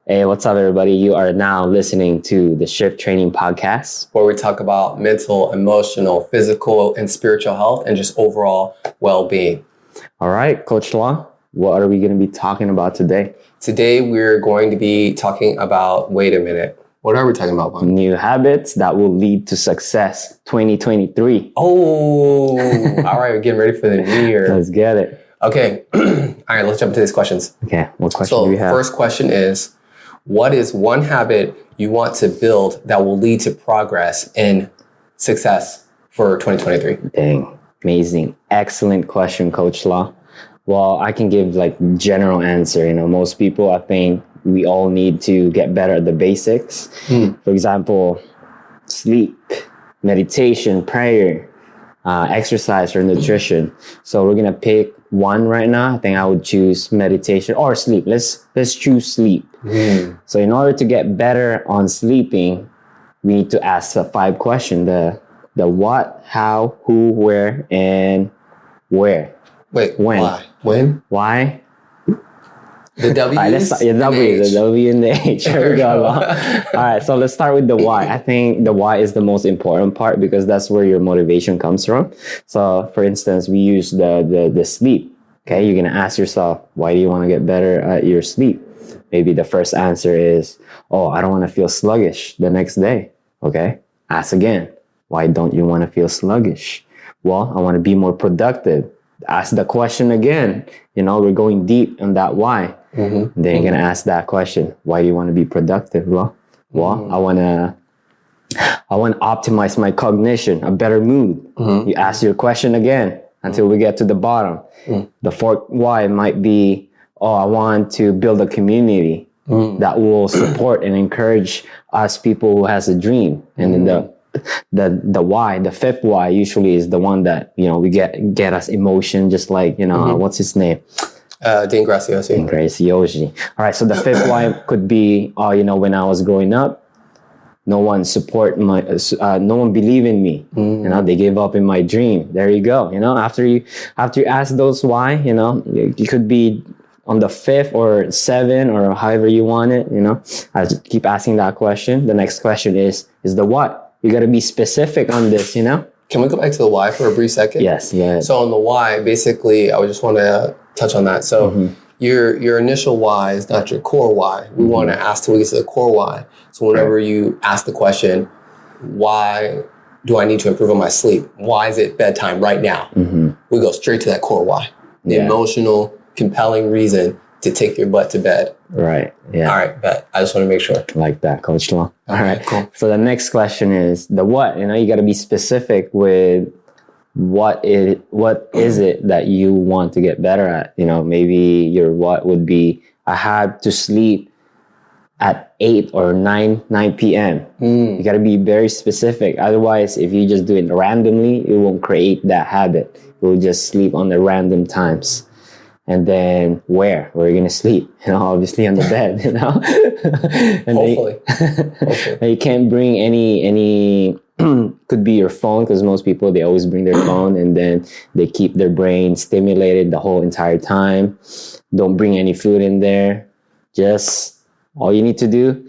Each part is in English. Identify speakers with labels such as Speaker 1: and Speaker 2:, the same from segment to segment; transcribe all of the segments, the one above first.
Speaker 1: Hey, what's up, everybody? You are now listening to the Shift Training Podcast,
Speaker 2: where we talk about mental, emotional, physical, and spiritual health and just overall well-being.
Speaker 1: All right, Coach Law, what are we going to be talking about today?
Speaker 2: Today, we're going to be talking about, wait a minute, what are we talking about, Juan?
Speaker 1: New habits that will lead to success 2023.
Speaker 2: Oh, all right, we're getting ready for the new year.
Speaker 1: Let's get it.
Speaker 2: Okay, all right, let's jump into these questions.
Speaker 1: Okay, what question do we have?
Speaker 2: So, first question is, what is one habit you want to build that will lead to progress and success for 2023?
Speaker 1: Dang, amazing. Excellent question, Coach Law. Well, I can give like general answer. Most people, I think we all need to get better at the basics. For example, sleep, meditation, prayer, exercise, or nutrition. So we're gonna pick one right now. I think I would choose meditation or sleep. Let's choose sleep. So in order to get better on sleeping, we need to ask the 5 questions: the what, how, who, where, and where.
Speaker 2: Wait,
Speaker 1: when?
Speaker 2: Why? When?
Speaker 1: Why?
Speaker 2: The W.
Speaker 1: All right, let's start. The W and the H. Here we go. All right, so let's start with the why. I think the why is the most important part because that's where your motivation comes from. So, for instance, we use the sleep. Okay, you're gonna ask yourself, why do you want to get better at your sleep? Maybe the first answer is, oh, I don't want to feel sluggish the next day. Okay, ask again, why don't you want to feel sluggish? Well, I want to be more productive. Ask the question again. We're going deep on that why. Then you're going to ask that question. Why do you want to be productive? Well, I want to optimize my cognition, a better mood. You ask your question again until we get to the bottom. The fourth why might be, I want to build a community that will support and encourage us people who has a dream. And then the why, the fifth why usually is the one that, we get us emotion, just like, what's his name?
Speaker 2: Dean
Speaker 1: Graciosi. All right. So the fifth why could be, when I was growing up, no one believed in me. They gave up in my dream. There you go. After you ask those why, you could be on the 5th or 7th or however you want it. I just keep asking that question. The next question is the what. You got to be specific on this,
Speaker 2: Can we go back to the why for a brief second?
Speaker 1: Yes, yeah.
Speaker 2: So on the why, basically, I would just want to touch on that. So your initial why is not your core why. We want to ask till we get to the core why. So whenever you ask the question, why do I need to improve on my sleep? Why is it bedtime right now? We go straight to that core why. The emotional, compelling reason to take your butt to bed.
Speaker 1: Right. Yeah.
Speaker 2: All right, bet. I just want to make sure.
Speaker 1: Like that, Coach Long. All right,
Speaker 2: cool.
Speaker 1: So the next question is the what. You got to be specific with what is it that you want to get better at. Maybe your what would be, I had to sleep at 8 or 9 p.m. You got to be very specific. Otherwise, if you just do it randomly, it won't create that habit. You will just sleep on the random times. And then where are you going to sleep? Obviously on the bed, And
Speaker 2: Hopefully.
Speaker 1: You can't bring any could be your phone, because most people, they always bring their phone and then they keep their brain stimulated the whole entire time. Don't bring any food in there. Just all you need to do,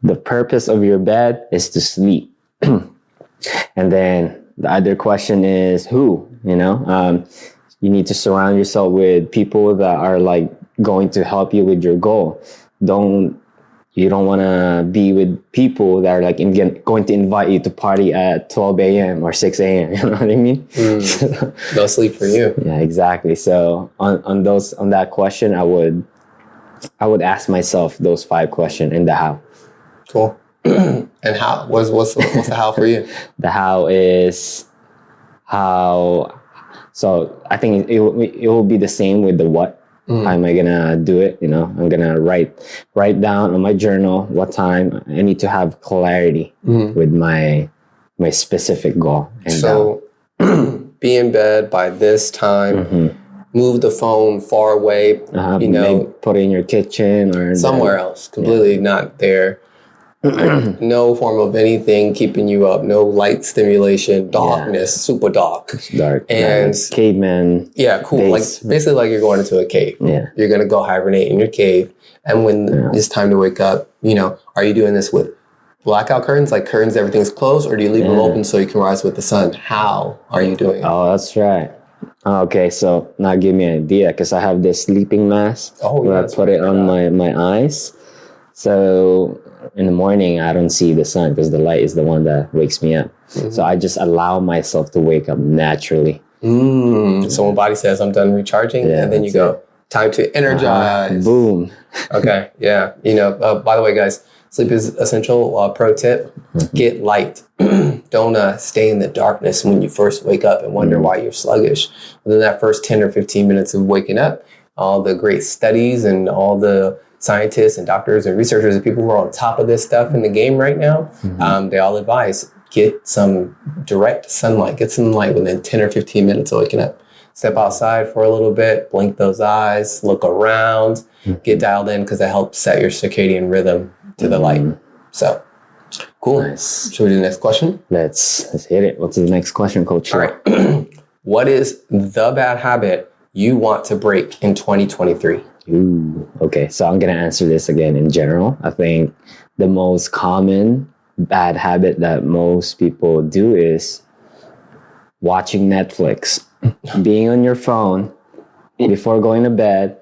Speaker 1: the purpose of your bed is to sleep. And then the other question is who, you need to surround yourself with people that are like going to help you with your goal. You don't want to be with people that are like going to invite you to party at 12 a.m. or 6 a.m. You know what I mean?
Speaker 2: No sleep for you.
Speaker 1: Yeah, exactly. So on that question, I would ask myself those 5 questions and the how.
Speaker 2: Cool. And how? What's the how for you?
Speaker 1: The how is how. So I think it will be the same with the what. How am I gonna do it? I'm gonna write down on my journal what time I need to have clarity with my specific goal. And
Speaker 2: so be in bed by this time. Move the phone far away.
Speaker 1: Maybe put it in your kitchen or
Speaker 2: somewhere else, completely not there. No form of anything keeping you up. No light stimulation. Darkness. Super dark.
Speaker 1: It's dark.
Speaker 2: And
Speaker 1: caveman.
Speaker 2: Yeah, cool.
Speaker 1: Days.
Speaker 2: Like basically like you're going into a cave.
Speaker 1: Yeah.
Speaker 2: You're gonna go hibernate in your cave, And when it's time to wake up, are you doing this with blackout curtains, like curtains, everything's closed, or do you leave them open so you can rise with the sun? How are you doing it?
Speaker 1: Oh, that's right. Okay, so now give me an idea, because I have this sleeping mask where I put it on my eyes. So in the morning, I don't see the sun because the light is the one that wakes me up. Mm-hmm. So I just allow myself to wake up naturally.
Speaker 2: So when body says I'm done recharging, and then you go, time to energize.
Speaker 1: Boom.
Speaker 2: Okay, yeah. By the way, guys, sleep is essential. Pro tip, get light. Don't stay in the darkness when you first wake up and wonder why you're sluggish. Within that first 10 or 15 minutes of waking up, all the great studies and all the scientists and doctors and researchers and people who are on top of this stuff in the game right now, they all advise get some direct sunlight, get some light within 10 or 15 minutes of waking up. Step outside for a little bit, blink those eyes, look around, get dialed in, because it helps set your circadian rhythm to the light. So, cool.
Speaker 1: Nice.
Speaker 2: Should we do the next question?
Speaker 1: Let's hit it. What's the next question, Coach?
Speaker 2: All right. What is the bad habit you want to break in 2023?
Speaker 1: Ooh, okay. So I'm going to answer this again in general. I think the most common bad habit that most people do is watching Netflix, being on your phone before going to bed.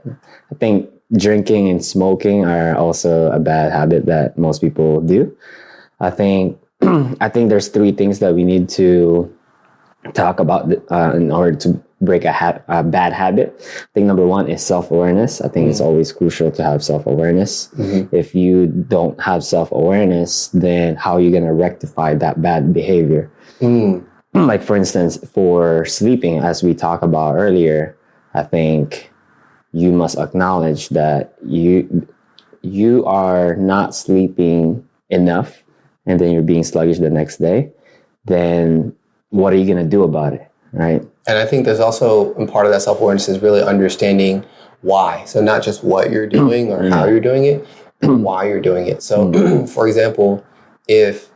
Speaker 1: I think drinking and smoking are also a bad habit that most people do. I think there's three things that we need to talk about in order to break a bad habit. I think number one is self-awareness. I think it's always crucial to have self-awareness. If you don't have self-awareness, then how are you going to rectify that bad behavior? Like, for instance, for sleeping, as we talked about earlier, I think you must acknowledge that you are not sleeping enough, and then you're being sluggish the next day. Then what are you going to do about it, right?
Speaker 2: And I think there's also, and part of that self-awareness is really understanding why. So not just what you're doing or how you're doing it, but why you're doing it. So, for example, if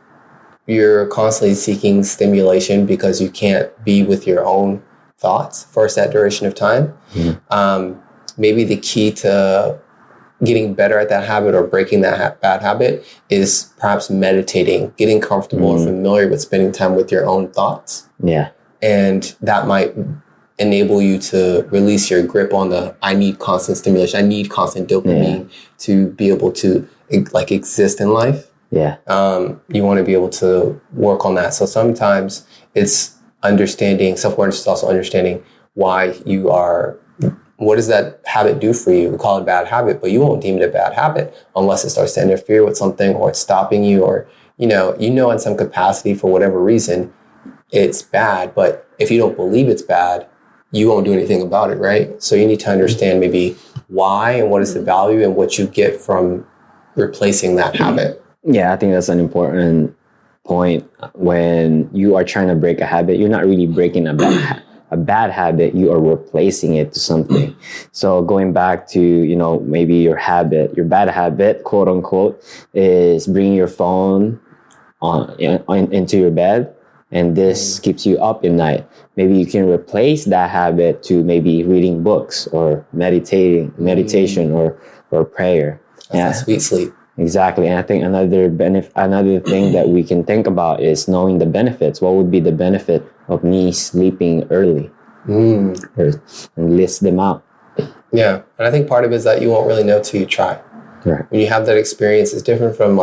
Speaker 2: you're constantly seeking stimulation because you can't be with your own thoughts for a set duration of time, maybe the key to getting better at that habit or breaking that bad habit is perhaps meditating, getting comfortable and familiar with spending time with your own thoughts.
Speaker 1: Yeah.
Speaker 2: And that might enable you to release your grip on the, I need constant stimulation, I need constant dopamine to be able to exist in life.
Speaker 1: Yeah.
Speaker 2: You want to be able to work on that. So sometimes it's understanding, self-awareness is also understanding why you are, what does that habit do for you? We call it a bad habit, but you won't deem it a bad habit unless it starts to interfere with something, or it's stopping you, or, in some capacity, for whatever reason, it's bad. But if you don't believe it's bad, you won't do anything about it, right? So you need to understand maybe why and what is the value and what you get from replacing that habit.
Speaker 1: Yeah, I think that's an important point. When you are trying to break a habit, you're not really breaking a bad habit, you are replacing it to something. So going back to, maybe your bad habit, quote unquote, is bringing your phone into your bed, and this keeps you up at night. Maybe you can replace that habit to maybe reading books or meditation or prayer.
Speaker 2: That's sweet sleep.
Speaker 1: Exactly. And I think another thing that we can think about is knowing the benefits. What would be the benefit of me sleeping early? And list them out.
Speaker 2: Yeah. And I think part of it is that you won't really know till you try.
Speaker 1: Right.
Speaker 2: When you have that experience, it's different from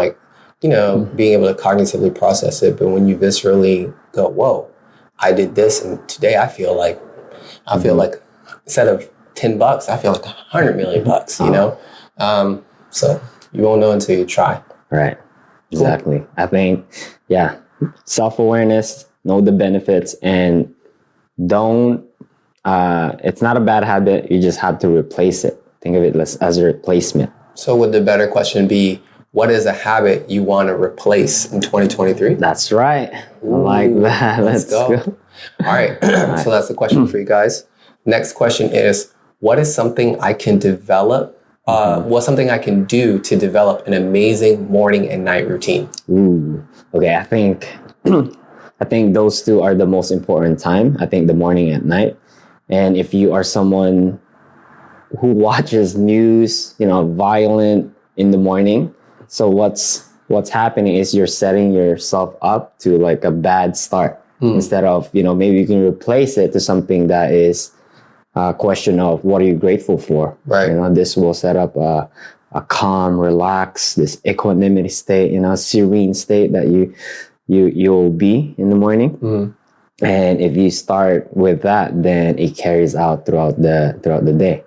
Speaker 2: being able to cognitively process it. But when you viscerally go, whoa, I did this, and today I feel like instead of $10, I feel like $100 million, So you won't know until you try.
Speaker 1: Right. Exactly. Cool. I think, self-awareness, know the benefits, and don't, it's not a bad habit. You just have to replace it. Think of it as a replacement. So
Speaker 2: would the better question be, what is a habit you want to replace in 2023?
Speaker 1: That's right. Ooh, I like that. Let's go.
Speaker 2: All right. So that's the question for you guys. Next question is, what is something I can develop? What's something I can do to develop an amazing morning and night routine? Ooh. Okay. I think those two are the most important time. I think the morning and night. And if you are someone
Speaker 1: who watches news, violent in the morning. So what's happening is you're setting yourself up to like a bad start instead of, maybe you can replace it to something that is a question of what are you grateful for?
Speaker 2: Right.
Speaker 1: This will set up a calm, relaxed, this equanimity state, serene state that you'll be in the morning. And if you start with that, then it carries out throughout the day.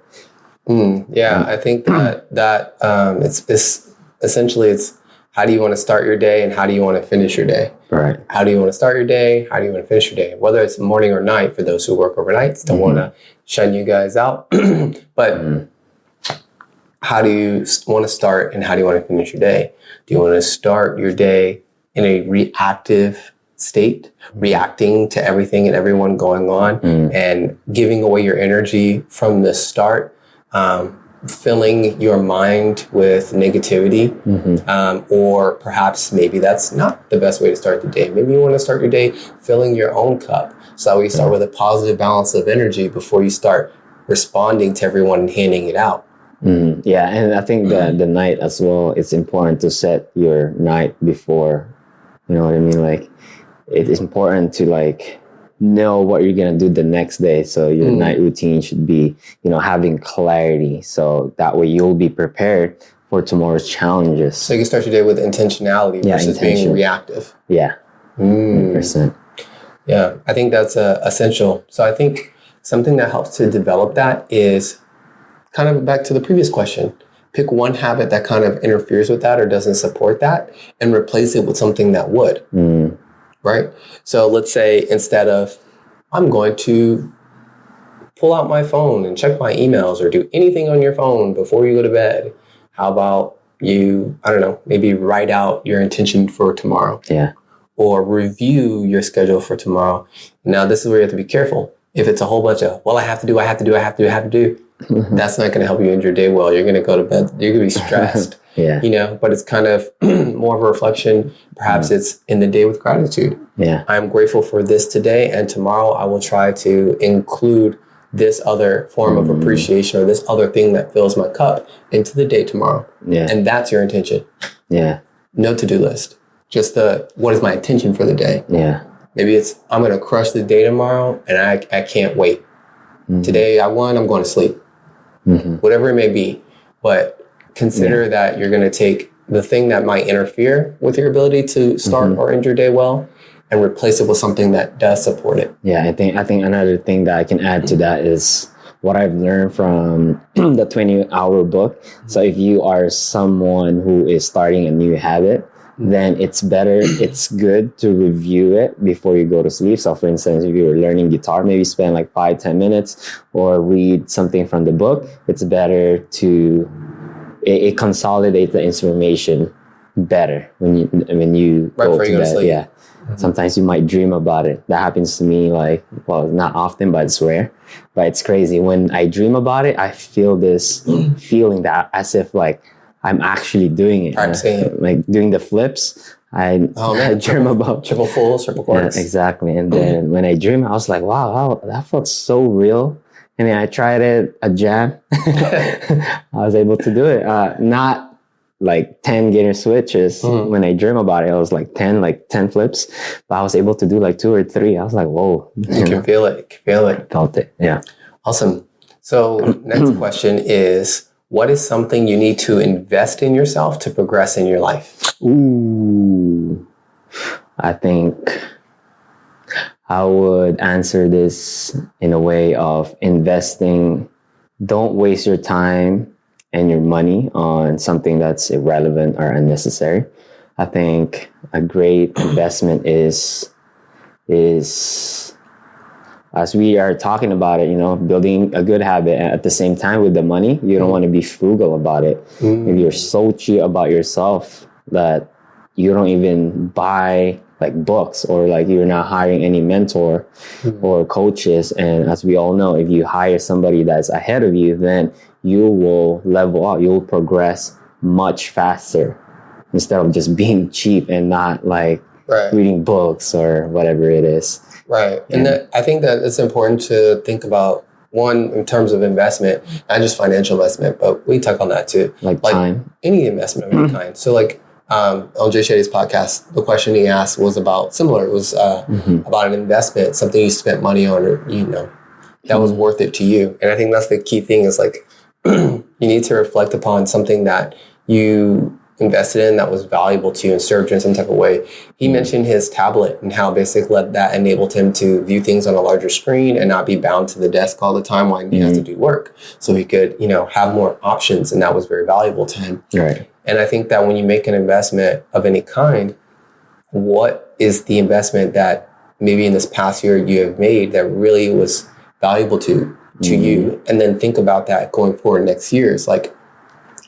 Speaker 2: Yeah, I think that it's essentially it's how do you want to start your day and how do you want to finish your day?
Speaker 1: Right.
Speaker 2: How do you want to start your day? How do you want to finish your day? Whether it's morning or night for those who work overnights, don't want to shun you guys out, but how do you want to start and how do you want to finish your day? Do you want to start your day in a reactive state, reacting to everything and everyone going on and giving away your energy from the start, filling your mind with negativity, or perhaps maybe that's not the best way to start the day. Maybe you want to start your day filling your own cup. So that way you start with a positive balance of energy before you start responding to everyone and handing it out.
Speaker 1: Yeah, and I think that the night as well, it's important to set your night before, you know what I mean? Like, it is important to like know what you're going to do the next day. So your night routine should be, having clarity. So that way you'll be prepared for tomorrow's challenges.
Speaker 2: So you can start your day with intentionality versus being reactive.
Speaker 1: Yeah, 100%.
Speaker 2: Yeah, I think that's essential. So I think something that helps to develop that is kind of back to the previous question. Pick one habit that kind of interferes with that or doesn't support that and replace it with something that would. Right? So let's say instead of, I'm going to pull out my phone and check my emails or do anything on your phone before you go to bed, how about you, I don't know, maybe write out your intention for tomorrow.
Speaker 1: Yeah.
Speaker 2: Or review your schedule for tomorrow. Now, this is where you have to be careful. If it's a whole bunch of, I have to do, that's not going to help you end your day well. You're going to go to bed. You're going to be stressed. But it's kind of more of a reflection. Perhaps it's in the day with gratitude.
Speaker 1: Yeah.
Speaker 2: I'm grateful for this today, and tomorrow I will try to include this other form of appreciation or this other thing that fills my cup into the day tomorrow.
Speaker 1: Yeah.
Speaker 2: And that's your intention.
Speaker 1: Yeah.
Speaker 2: No to-do list. Just what is my intention for the day?
Speaker 1: Yeah.
Speaker 2: Maybe it's, I'm going to crush the day tomorrow and I can't wait. Today I won, I'm going to sleep. Whatever it may be. But consider that you're going to take the thing that might interfere with your ability to start or end your day well and replace it with something that does support it.
Speaker 1: Yeah, I think another thing that I can add to that is what I've learned from the 20-hour book. So if you are someone who is starting a new habit, then it's good to review it before you go to sleep. So for instance, if you're learning guitar, maybe spend like 5-10 minutes or read something from the book. It's better it consolidates the information better when you
Speaker 2: right
Speaker 1: go
Speaker 2: before
Speaker 1: to
Speaker 2: you go
Speaker 1: bed.
Speaker 2: to sleep.
Speaker 1: Yeah. Sometimes you might dream about it. That happens to me not often, but it's rare. But it's crazy. When I dream about it, I feel this feeling that as if like I'm actually doing it.
Speaker 2: Practicing it.
Speaker 1: Like doing the flips. I dream about
Speaker 2: triple fulls, triple quarters.
Speaker 1: Yeah, exactly. And then when I dream, I was like, wow, that felt so real. And then I tried it a jam. I was able to do it. Not like 10 gainer switches. When I dream about it, I was like 10 flips. But I was able to do like 2 or 3. I was like, whoa.
Speaker 2: You can feel it.
Speaker 1: Felt it. Yeah.
Speaker 2: Awesome. So next question is, what is something you need to invest in yourself to progress in your life?
Speaker 1: Ooh, I think I would answer this in a way of investing. Don't waste your time and your money on something that's irrelevant or unnecessary. I think a great investment is as we are talking about it, building a good habit at the same time with the money, you don't want to be frugal about it. If you're so cheap about yourself that you don't even buy like books or like you're not hiring any mentor or coaches. And as we all know, if you hire somebody that's ahead of you, then you will level up, you'll progress much faster instead of just being cheap and not like reading books or whatever it is.
Speaker 2: Right. And I think that it's important to think about one, in terms of investment, not just financial investment, but we talk on that too.
Speaker 1: Like time.
Speaker 2: Any investment of any kind. So like on Jay Shetty's podcast, the question he asked was about similar. It was about an investment, something you spent money on, or that was worth it to you. And I think that's the key thing is like you need to reflect upon something that you invested in that was valuable to you and served you in some type of way. He mentioned his tablet and how basically that enabled him to view things on a larger screen and not be bound to the desk all the time while he has to do work. So he could, have more options, and that was very valuable to him.
Speaker 1: Right.
Speaker 2: And I think that when you make an investment of any kind, what is the investment that maybe in this past year you have made that really was valuable to you? And then think about that going forward next year. It's like,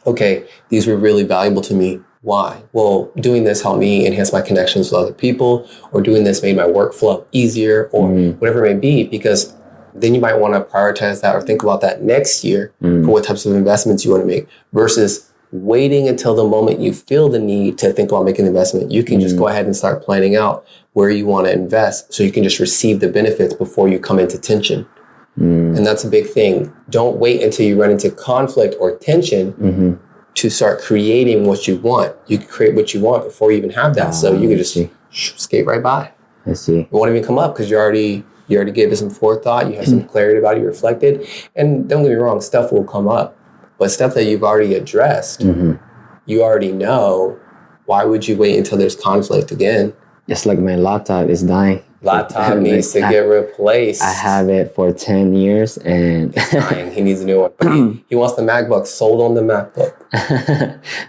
Speaker 2: okay, these were really valuable to me. Why? Well, doing this helped me enhance my connections with other people, or doing this made my workflow easier, or whatever it may be, because then you might want to prioritize that or think about that next year for what types of investments you want to make versus waiting until the moment you feel the need to think about making an investment. You can just go ahead and start planning out where you want to invest so you can just receive the benefits before you come into tension. And that's a big thing. Don't wait until you run into conflict or tension to start creating what you want. You can create what you want before you even have that. So you can just skate right by.
Speaker 1: I see.
Speaker 2: It won't even come up because you already gave it some forethought. You have some clarity about it. You reflected. And don't get me wrong, stuff will come up. But stuff that you've already addressed, you already know. Why would you wait until there's conflict again?
Speaker 1: It's like my laptop is dying.
Speaker 2: Laptop needs to get replaced.
Speaker 1: I have it for 10 years and
Speaker 2: it's dying. He needs a new one. But he wants the MacBook sold on the MacBook.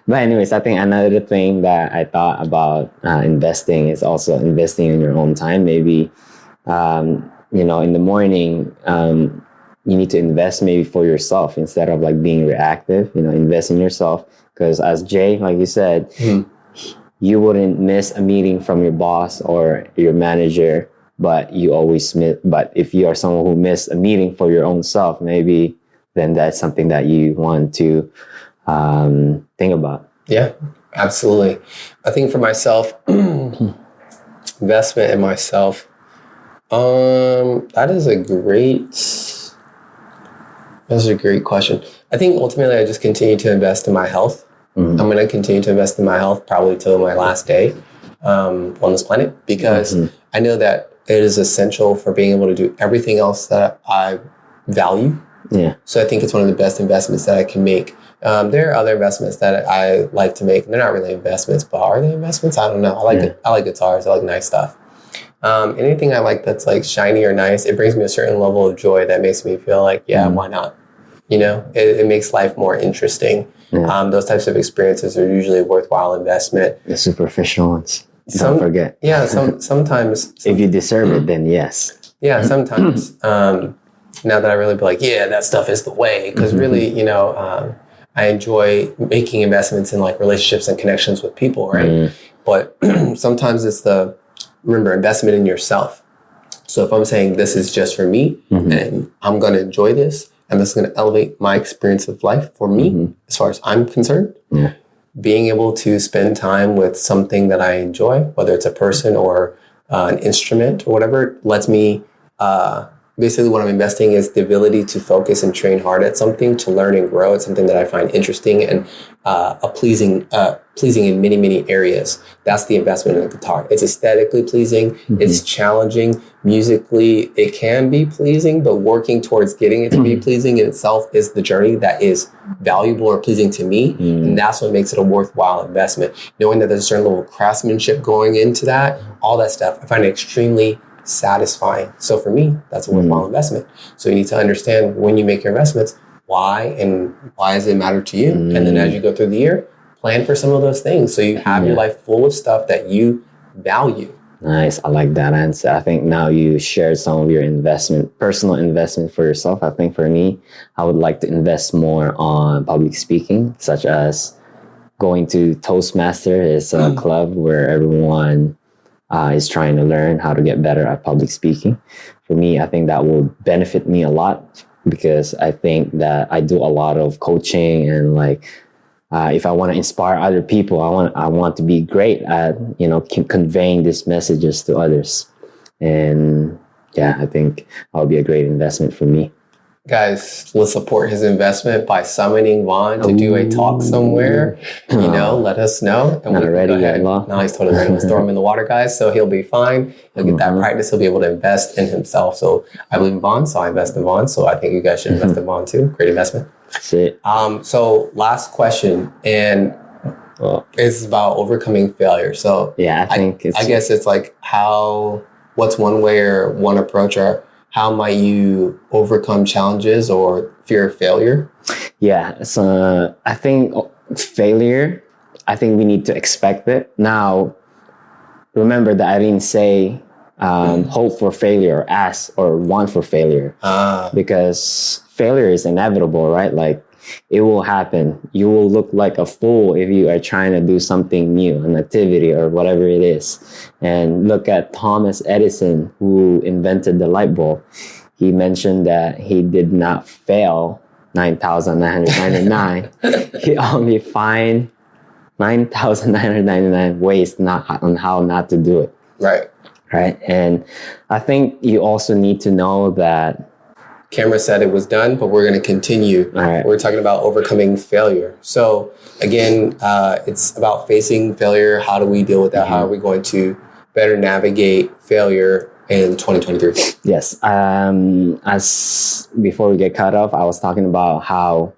Speaker 1: But anyways, I think another thing that I thought about investing is also investing in your own time. Maybe, in the morning, you need to invest maybe for yourself instead of like being reactive, invest in yourself. Because as Jay, like you said, you wouldn't miss a meeting from your boss or your manager, but you always miss. But if you are someone who missed a meeting for your own self, maybe then that's something that you want to think about.
Speaker 2: Yeah, absolutely. I think for myself, investment in myself, that's a great question. I think ultimately I just continue to invest in my health. I'm going to continue to invest in my health probably till my last day on this planet, because I know that it is essential for being able to do everything else that I value.
Speaker 1: Yeah.
Speaker 2: So I think it's one of the best investments that I can make. There are other investments that I like to make. They're not really investments, but are they investments? I don't know. I like guitars. I like nice stuff. Anything I like that's like shiny or nice, it brings me a certain level of joy that makes me feel like, why not? It makes life more interesting. Yeah. Those types of experiences are usually a worthwhile investment.
Speaker 1: The superficial ones. Don't forget.
Speaker 2: Yeah, sometimes.
Speaker 1: If you deserve it, then yes.
Speaker 2: Yeah, sometimes. Now that I really be like, that stuff is the way. Because really, I enjoy making investments in like relationships and connections with people, right? But sometimes it's remember, investment in yourself. So if I'm saying this is just for me and I'm going to enjoy this, and this is going to elevate my experience of life for me, as far as I'm concerned. Yeah. Being able to spend time with something that I enjoy, whether it's a person or an instrument or whatever, lets me, basically what I'm investing is the ability to focus and train hard at something, to learn and grow at something that I find interesting and pleasing in many, many areas. That's the investment in the guitar. It's aesthetically pleasing. It's challenging. Musically, it can be pleasing, but working towards getting it to be pleasing in itself is the journey that is valuable or pleasing to me. And that's what makes it a worthwhile investment. Knowing that there's a certain level of craftsmanship going into that, all that stuff, I find it extremely satisfying. So for me, that's a worthwhile investment. So you need to understand when you make your investments, why does it matter to you? And then as you go through the year, plan for some of those things so you have your life full of stuff that you value.
Speaker 1: Nice. I like that answer. I think now you shared some of your personal investment for yourself. I think for me, I would like to invest more on public speaking, such as going to Toastmaster. It's a club where everyone is trying to learn how to get better at public speaking. For me, I think that will benefit me a lot, because I think that I do a lot of coaching and if I want to inspire other people, I want to be great at, conveying these messages to others. And I think that would be a great investment for me.
Speaker 2: Guys, let's support his investment by summoning Vaughn to do a talk somewhere. Let us know. And
Speaker 1: Not
Speaker 2: we can
Speaker 1: ready
Speaker 2: go
Speaker 1: yet,
Speaker 2: ahead.
Speaker 1: Law.
Speaker 2: No, he's totally ready. Let's throw him in the water, guys. So he'll be fine. He'll get that practice. He'll be able to invest in himself. So I believe in Vaughn, so I invest in Vaughn. So I think you guys should invest in Vaun too. Great investment.
Speaker 1: That's it.
Speaker 2: So last question, and it's about overcoming failure. So
Speaker 1: Yeah,
Speaker 2: I guess it's like what's one way or one approach, or how might you overcome challenges or fear of failure?
Speaker 1: Yeah, so I think failure, I think we need to expect it. Now, remember that I didn't say hope for failure or ask or want for failure, because failure is inevitable, right? Like, it will happen. You will look like a fool if you are trying to do something new, an activity or whatever it is. And look at Thomas Edison, who invented the light bulb. He mentioned that he did not fail 9,999. He only find 9,999 ways on how not to do it. Right. And I think you also need to know that
Speaker 2: Camera said it was done, but we're going to continue.
Speaker 1: All right.
Speaker 2: We're talking about overcoming failure. So again, it's about facing failure. How do we deal with that? How are we going to better navigate failure in 2023?
Speaker 1: Yes. As before we get cut off, I was talking about how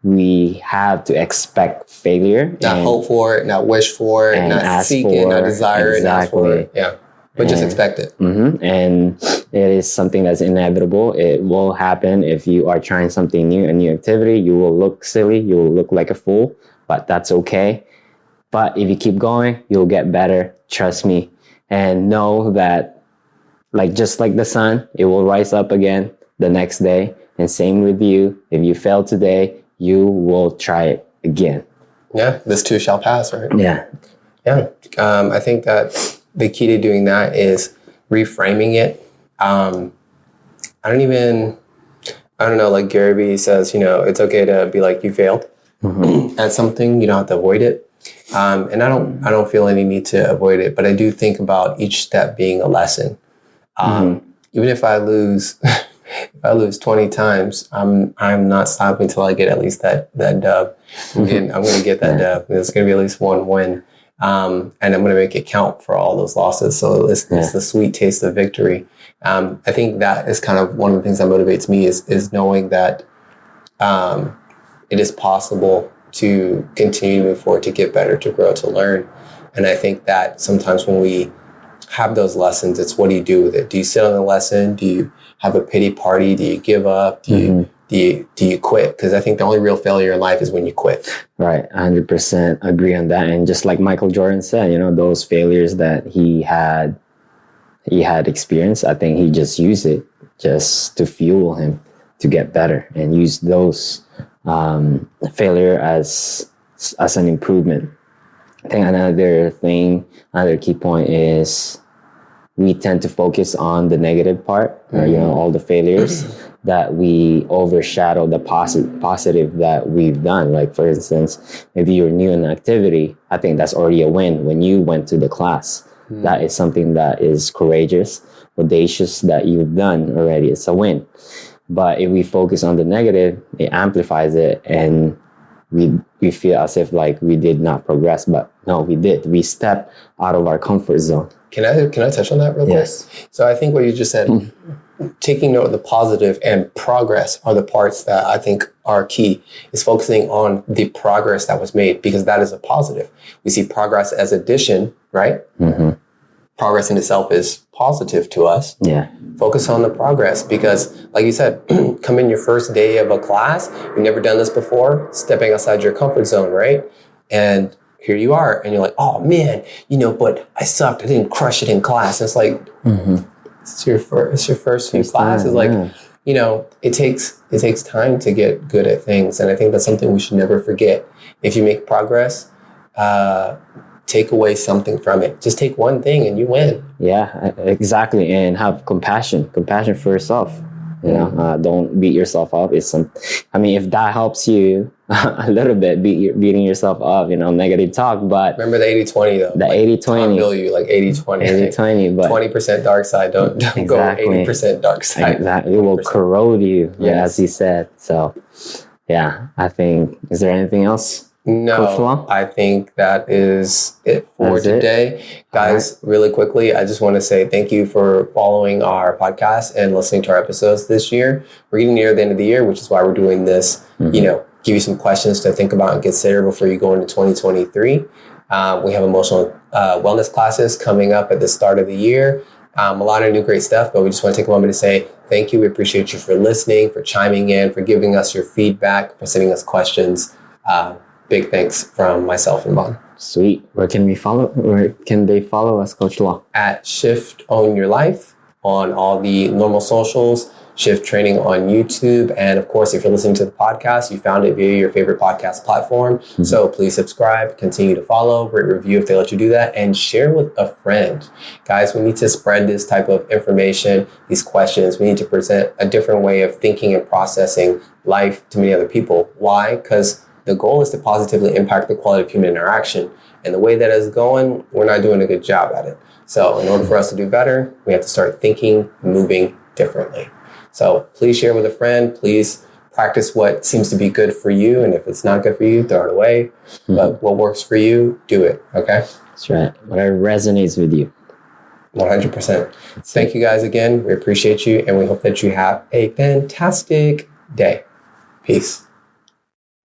Speaker 1: we have to expect failure.
Speaker 2: Not hope for it, not wish for it, not seek it, not desire it, not ask for it. Yeah. But just expect it.
Speaker 1: And it is something that's inevitable. It will happen if you are trying something new, a new activity. You will look silly. You will look like a fool, but that's okay. But if you keep going, you'll get better. Trust me. And know that, just like the sun, it will rise up again the next day. And same with you. If you fail today, you will try it again.
Speaker 2: Yeah, this too shall pass, right?
Speaker 1: Yeah.
Speaker 2: Yeah. I think that the key to doing that is reframing it. I don't know, like Gary Vee says, it's okay to be like, you failed at something. You don't have to avoid it. And I don't feel any need to avoid it, but I do think about each step being a lesson. Even if I lose, 20 times, I'm not stopping until I get at least that dub. I'm going to get that dub. There's going to be at least one win. And I'm going to make it count for all those losses. So it's the sweet taste of victory. I think that is kind of one of the things that motivates me is knowing that it is possible to continue to move forward, to get better, to grow, to learn. And I think that sometimes when we have those lessons, it's what do you do with it? Do you sit on the lesson? Do you have a pity party? Do you give up? Do you quit? Because I think the only real failure in life is when you quit.
Speaker 1: Right. 100% agree on that. And just like Michael Jordan said, those failures that he had experienced, I think he just used it just to fuel him to get better and use those failure as an improvement. I think another key point is we tend to focus on the negative part, all the failures, that we overshadow the positive that we've done. Like, for instance, if you're new in an activity, I think that's already a win. When you went to the class, that is something that is courageous, audacious, that you've done already. It's a win. But if we focus on the negative, it amplifies it, and we feel as if like we did not progress. But no, we did. We stepped out of our comfort zone.
Speaker 2: Can I touch on that real quick?
Speaker 1: Yes.
Speaker 2: So I think what you just said, taking note of the positive and progress are the parts that I think are key, is focusing on the progress that was made, because that is a positive. We see progress as addition, right? Progress in itself is positive to us.
Speaker 1: Yeah.
Speaker 2: Focus on the progress, because like you said, come in your first day of a class, you've never done this before, stepping outside your comfort zone, right? And here you are, and you're like, oh man, but I sucked. I didn't crush it in class. And it's like, it's your first few classes. It takes time to get good at things. And I think that's something we should never forget. If you make progress, take away something from it. Just take one thing and you win.
Speaker 1: Yeah, exactly. And have compassion for yourself. You know, don't beat yourself up. I mean, if that helps you a little bit, beating yourself up, you know, negative talk. But
Speaker 2: remember the 80-20 though.
Speaker 1: The
Speaker 2: like
Speaker 1: 80-20.
Speaker 2: Tom Bill you like 80-20.
Speaker 1: 80-20, but
Speaker 2: 20% dark side. Don't
Speaker 1: exactly.
Speaker 2: go 80% dark side.
Speaker 1: Exactly. It will corrode you,
Speaker 2: Yes.
Speaker 1: as he said. So, yeah, I think. Is there anything else?
Speaker 2: No, I think that is it for today. Guys, really quickly, I just want to say thank you for following our podcast and listening to our episodes this year. We're getting near the end of the year, which is why we're doing this, you know, give you some questions to think about and consider before you go into 2023. We have emotional wellness classes coming up at the start of the year. A lot of new great stuff, but we just want to take a moment to say thank you. We appreciate you for listening, for chiming in, for giving us your feedback, for sending us questions. Big thanks from myself and Bon.
Speaker 1: Sweet. Where can they follow us, Coach Law?
Speaker 2: At Shift Own Your Life on all the normal socials, Shift Training on YouTube. And of course, if you're listening to the podcast, you found it via your favorite podcast platform. So please subscribe, continue to follow, rate, review if they let you do that, and share with a friend. Guys, we need to spread this type of information, these questions. We need to present a different way of thinking and processing life to many other people. Why? Because the goal is to positively impact the quality of human interaction. And the way that is going, we're not doing a good job at it. So in order for us to do better, we have to start thinking, moving differently. So please share with a friend. Please practice what seems to be good for you. And if it's not good for you, throw it away. But what works for you, do it. Okay?
Speaker 1: That's right. Whatever resonates with you.
Speaker 2: 100%. Thank you guys again. We appreciate you. And we hope that you have a fantastic day. Peace.